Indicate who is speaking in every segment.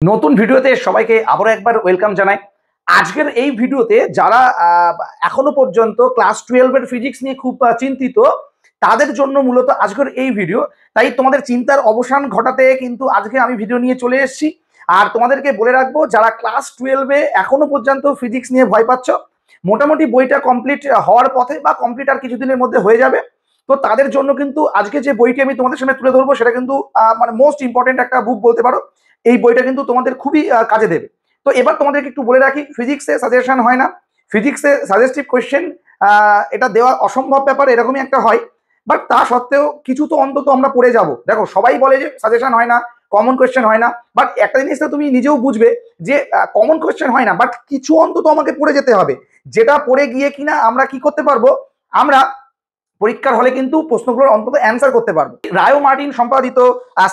Speaker 1: নতুন ভিডিওতে সবাইকে আবারও একবার ওয়েলকাম জানাই। আজকের এই ভিডিওতে যারা এখনো পর্যন্ত ক্লাস 12 এর ফিজিক্স নিয়ে খুব চিন্তিত, তাদের জন্য মূলত আজকের এই ভিডিও। তাই তোমাদের চিন্তার অবসান ঘটাতে কিন্তু আজকে আমি ভিডিও নিয়ে চলে এসেছি। আর তোমাদেরকে বলে রাখবো, যারা ক্লাস 12 এ এখনো পর্যন্ত ফিজিক্স নিয়ে ভয় পাচ্ছ, মোটামুটি বইটা কমপ্লিট হওয়ার পথে বা কমপ্লিট আর কিছুদিনের মধ্যে হয়ে যাবে। তো তাদের জন্য কিন্তু আজকে যে বইটি আমি তোমাদের সামনে তুলে ধরবো সেটা কিন্তু মানে মোস্ট ইম্পর্টেন্ট একটা বুক বলতে পারো। এই বইটা কিন্তু তোমাদের খুবই কাজে দেবে। তো এবার তোমাদেরকে একটু বলে রাখি, ফিজিক্সে সাজেশন হয় না, ফিজিক্সে সাজেস্টিভ কোয়েশ্চেন এটা দেওয়া অসম্ভব ব্যাপার, এরকমই একটা হয়। বাট তা সত্ত্বেও কিছু তো অন্তত আমরা পড়ে যাব। দেখো, সবাই বলে যে সাজেশন হয় না, কমন কোয়েশ্চেন হয় না, বাট একটা জিনিসটা তুমি নিজেও বুঝবে যে কমন কোয়েশ্চেন হয় না, বাট কিছু অন্তত আমাকে পড়ে যেতে হবে, যেটা পড়ে গিয়ে কিনা আমরা কি করতে পারবো, আমরা পরীক্ষার হলে কিন্তু প্রশ্নগুলোর অন্তত অ্যান্সার করতে পারবো। রায়ো মার্টিন সম্পাদিত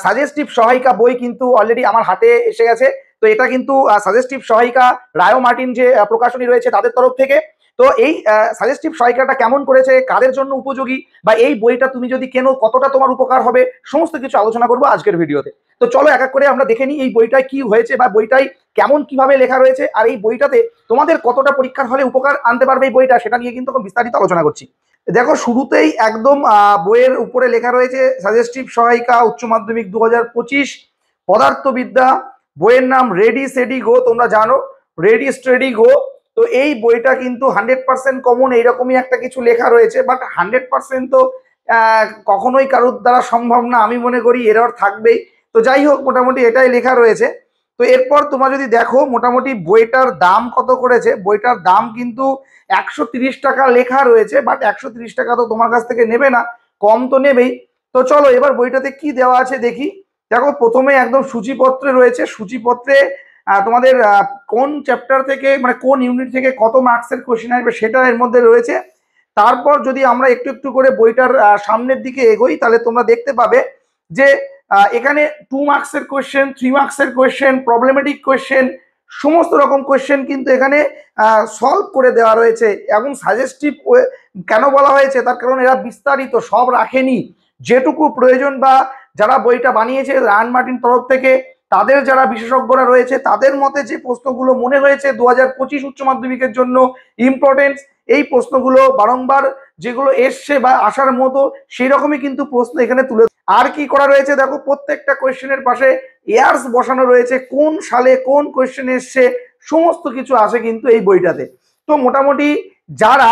Speaker 1: সাজেস্টিভ সহায়িকা বই কিন্তু অলরেডি আমার হাতে এসে গেছে। তো এটা কিন্তু সাজেস্টিভ সহায়িকা রায়ো মার্টিন যে প্রকাশনী রয়েছে তাদের তরফ থেকে। তো এই সাজেস্টিভ সহায়িকাটা কেমন করেছে, কাদের জন্য উপযোগী, বা এই বইটা তুমি যদি কেনো কতটা তোমার উপকার হবে, সমস্ত কিছু আলোচনা করবো আজকের ভিডিওতে। তো চলো এক এক করে আমরা দেখে নিই এই বইটায় কি হয়েছে, বা বইটাই কেমন কিভাবে লেখা রয়েছে, আর এই বইটাতে তোমাদের কতটা পরীক্ষার হলে উপকার আনতে পারবে এই বইটা, সেটা নিয়ে কিন্তু বিস্তারিত আলোচনা করছি। দেখো, শুরুতেই একদম বইয়ের উপরে লেখা রয়েছে সাজেস্টিভ সহায়িকা উচ্চ মাধ্যমিক 2025 পদার্থবিদ্যা। বইয়ের নাম রেডি স্টেডি গো, তোমরা জানো রেডি স্টেডি গো। তো এই বইটা কিন্তু 100% কমন এইরকমই একটা কিছু লেখা রয়েছে, বাট 100% তো কখনোই কারোর দ্বারা সম্ভব না, আমি মনে করি এরর থাকবেই। তো যাই হোক, মোটামুটি এটাই লেখা রয়েছে। তো এরপর তোমরা যদি দেখো মোটামুটি বইটার দাম কত করেছে, বইটার দাম কিন্তু 130 টাকা লেখা রয়েছে, বাট 130 টাকা তো তোমার কাছ থেকে নেবে না, কম তো নেবেই। তো চলো এবার বইটাতে কি দেওয়া আছে দেখি। দেখো, প্রথমে একদম সূচিপত্রে রয়েছে, সূচিপত্রে তোমাদের কোন চ্যাপ্টার থেকে মানে কোন ইউনিট থেকে কত মার্কসের কোশ্চেন আসবে সেটা এর মধ্যে রয়েছে। তারপর যদি আমরা একটু একটু করে বইটার সামনের দিকে এগোই, তাহলে তোমরা দেখতে পাবে যে এখানে 2 মার্কসের কোয়েশ্চেন, 3 মার্কসের কোয়েশ্চেন, প্রবলেমেটিক কোয়েশ্চেন, সমস্ত রকম কোয়েশ্চেন কিন্তু এখানে সলভ করে দেওয়া রয়েছে। এবং সাজেস্টিভ কেন বলা হয়েছে, তার কারণ এরা বিস্তারিত সব রাখেনি, যেটুকু প্রয়োজন বা যারা বইটা বানিয়েছে রায়ান মার্টিন তরফ থেকে, তাদের যারা বিশেষজ্ঞরা রয়েছে তাদের মতে যে প্রশ্নগুলো মনে হয়েছে 2025 উচ্চ মাধ্যমিকের জন্য ইম্পর্টেন্স, এই প্রশ্নগুলো বারংবার যেগুলো এসছে বা আসার মতো সেই রকমই কিন্তু প্রশ্ন এখানে তুলে। আর কি করা রয়েছে দেখো, প্রত্যেকটা কোয়েশ্চেনের পাশে ইয়ার্স বসানো রয়েছে, কোন সালে কোন কোয়েশ্চেন এসছে, সমস্ত কিছু আছে কিন্তু এই বইটাতে। তো মোটামুটি যারা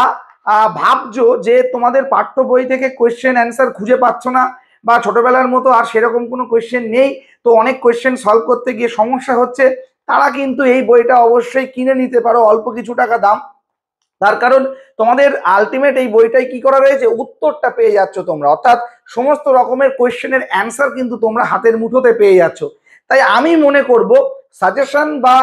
Speaker 1: ভাবছো যে তোমাদের পাঠ্য বই থেকে কোয়েশ্চেন অ্যান্সার খুঁজে পাচ্ছ না, বা ছোটবেলার মতো আর সেরকম কোনো কোয়েশ্চেন নেই, তো অনেক কোয়েশ্চেন সলভ করতে গিয়ে সমস্যা হচ্ছে, তারা কিন্তু এই বইটা অবশ্যই কিনে নিতে পারো অল্প কিছু টাকা দাম। তার কারণ তোমাদের আলটিমেট এই বইটাই কি করা রয়েছে, উত্তরটা পেয়ে যাচ্ছ তোমরা, অর্থাৎ সমস্ত রকমের কোয়েশ্চেনের অ্যান্সার কিন্তু তোমরা হাতের মুঠোতে পেয়ে যাচ্ছ। তাই আমি মনে করব সাজেশন বা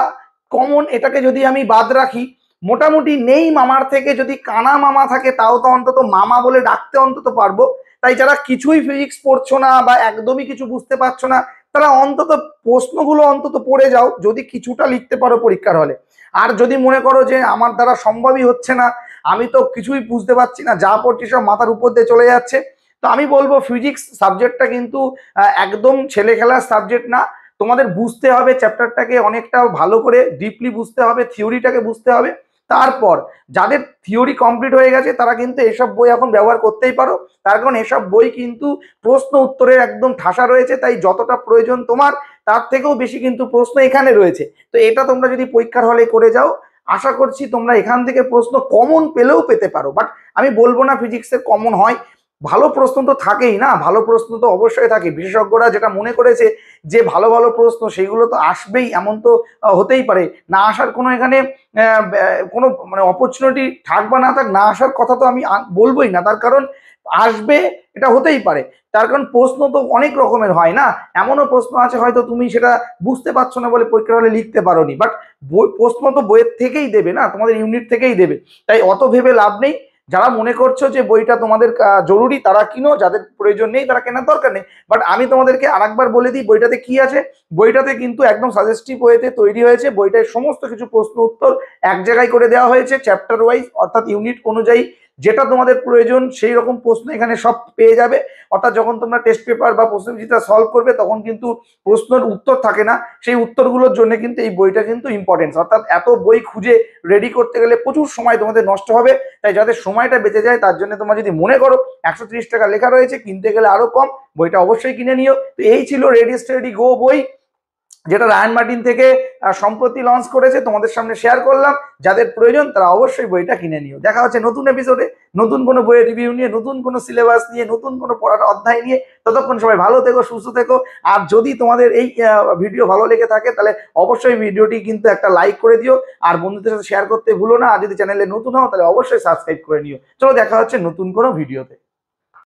Speaker 1: কমন এটাকে যদি আমি বাদ রাখি, মোটামুটি নেই মামার থেকে যদি কানা মামা থাকে তাও তো অন্তত মামা বলে ডাকতে অন্তত পারবো। তাই যারা কিছুই ফিজিক্স পড়ছো না বা একদমই কিছু বুঝতে পারছো না, তারা অন্তত প্রশ্নগুলো অন্তত পড়ে যাও, যদি কিছুটা লিখতে পারো পরীক্ষার হলে। আর যদি মনে করো যে আমার দ্বারা সম্ভবই হচ্ছে না, আমি তো কিছুই বুঝতে পারছি না, যা পড়ছি সব মাথার উপর দিয়ে চলে যাচ্ছে, তো আমি বলবো ফিজিক্স সাবজেক্টটা কিন্তু একদম ছেলে খেলার সাবজেক্ট না। তোমাদের বুঝতে হবে চ্যাপ্টারটাকে অনেকটা ভালো করে ডিপলি বুঝতে হবে, থিওরিটাকে বুঝতে হবে। তারপর যাদের থিওরি কমপ্লিট হয়ে গেছে তারা কিন্তু এসব বই এখন ব্যবহার করতেই পারো, তার কারণ এসব বই কিন্তু প্রশ্ন উত্তরের একদম ঠাসা রয়েছে, তাই যতটা প্রয়োজন তোমার তার থেকেও বেশি কিন্তু প্রশ্ন এখানে রয়েছে। তো এটা তোমরা যদি পরীক্ষার হলে করে যাও, আশা করছি তোমরা এখান থেকে প্রশ্ন কমন পেলেও পেতে পারো। বাট আমি বলবো না ফিজিক্সের কমন হয়, ভালো প্রশ্ন তো থাকেই না, ভালো প্রশ্ন তো অবশ্যই থাকে। বিশেষজ্ঞরা যেটা মনে করেছে যে ভালো ভালো প্রশ্ন সেগুলো তো আসবেই, এমন তো হতেই পারে না আসার কোনো এখানে কোনো মানে অপরচুনিটি থাক বা না থাক, না আসার কথা তো আমি বলবোই না, তার কারণ আসবে, এটা হতেই পারে। তার কারণ প্রশ্ন তো অনেক রকমের হয় না, এমনও প্রশ্ন আছে হয়তো তুমি সেটা বুঝতে পারছো না বলে পরীক্ষার হলে লিখতে পারোনি, বাট প্রশ্ন তো বইয়ের থেকেই দেবে না, তোমাদের ইউনিট থেকেই দেবে। তাই অত ভেবে লাভ নেই। যারা মনে করছো যে বইটা তোমাদের জরুরি তারা কিনো, যাদের প্রয়োজন নেই তারা কেনার দরকার নেই। বাট আমি তোমাদেরকে আরেকবার বলে দিই বইটাতে কি আছে। বইটাতে কিন্তু একদম সাজেস্টিভ ওয়েতে তৈরি হয়েছে, বইটায় সমস্ত কিছু প্রশ্ন উত্তর এক জায়গায় করে দেওয়া হয়েছে চ্যাপ্টার ওয়াইজ, অর্থাৎ ইউনিট অনুযায়ী যেটা তোমাদের প্রয়োজন সেই রকম প্রশ্ন এখানে সব পেয়ে যাবে। অর্থাৎ যখন তোমরা টেস্ট পেপার বা প্রশ্নবিচিত্রা সলভ করবে তখন কিন্তু প্রশ্নের উত্তর থাকে না, সেই উত্তরগুলোর জন্য কিন্তু এই বইটা কিন্তু ইম্পর্টেন্স। অর্থাৎ এত বই খুঁজে রেডি করতে গেলে প্রচুর সময় তোমাদের নষ্ট হবে, তাই যাতে সময়টা বেঁচে যায় তার জন্য তোমরা যদি মনে করো 130 টাকা লেখা রয়েছে, কিনতে গেলে আরো কম, বইটা অবশ্যই কিনে নিও। তো এই ছিল রেডি স্টাডি গো বই, যেটা রায়ান মার্টিন থেকে সম্প্রতি লঞ্চ করেছে, তোমাদের সামনে শেয়ার করলাম। যাদের প্রয়োজন তারা অবশ্যই বইটা কিনে নিও। দেখা হচ্ছে নতুন এপিসোডে, নতুন কোনো বইয়ের রিভিউ নিয়ে, নতুন কোনো সিলেবাস নিয়ে, নতুন কোনো পড়ার অধ্যায় নিয়ে। ততক্ষণ সবাই ভালো থেকো, সুস্থ থেকো। আর যদি তোমাদের এই ভিডিও ভালো লেগে থাকে তাহলে অবশ্যই ভিডিওটি কিন্তু একটা লাইক করে দিও, আর বন্ধুদের সাথে শেয়ার করতে ভুলো না। আর যদি চ্যানেলে নতুন হও তাহলে অবশ্যই সাবস্ক্রাইব করে নিও। চলো দেখা হচ্ছে নতুন কোনো ভিডিওতে।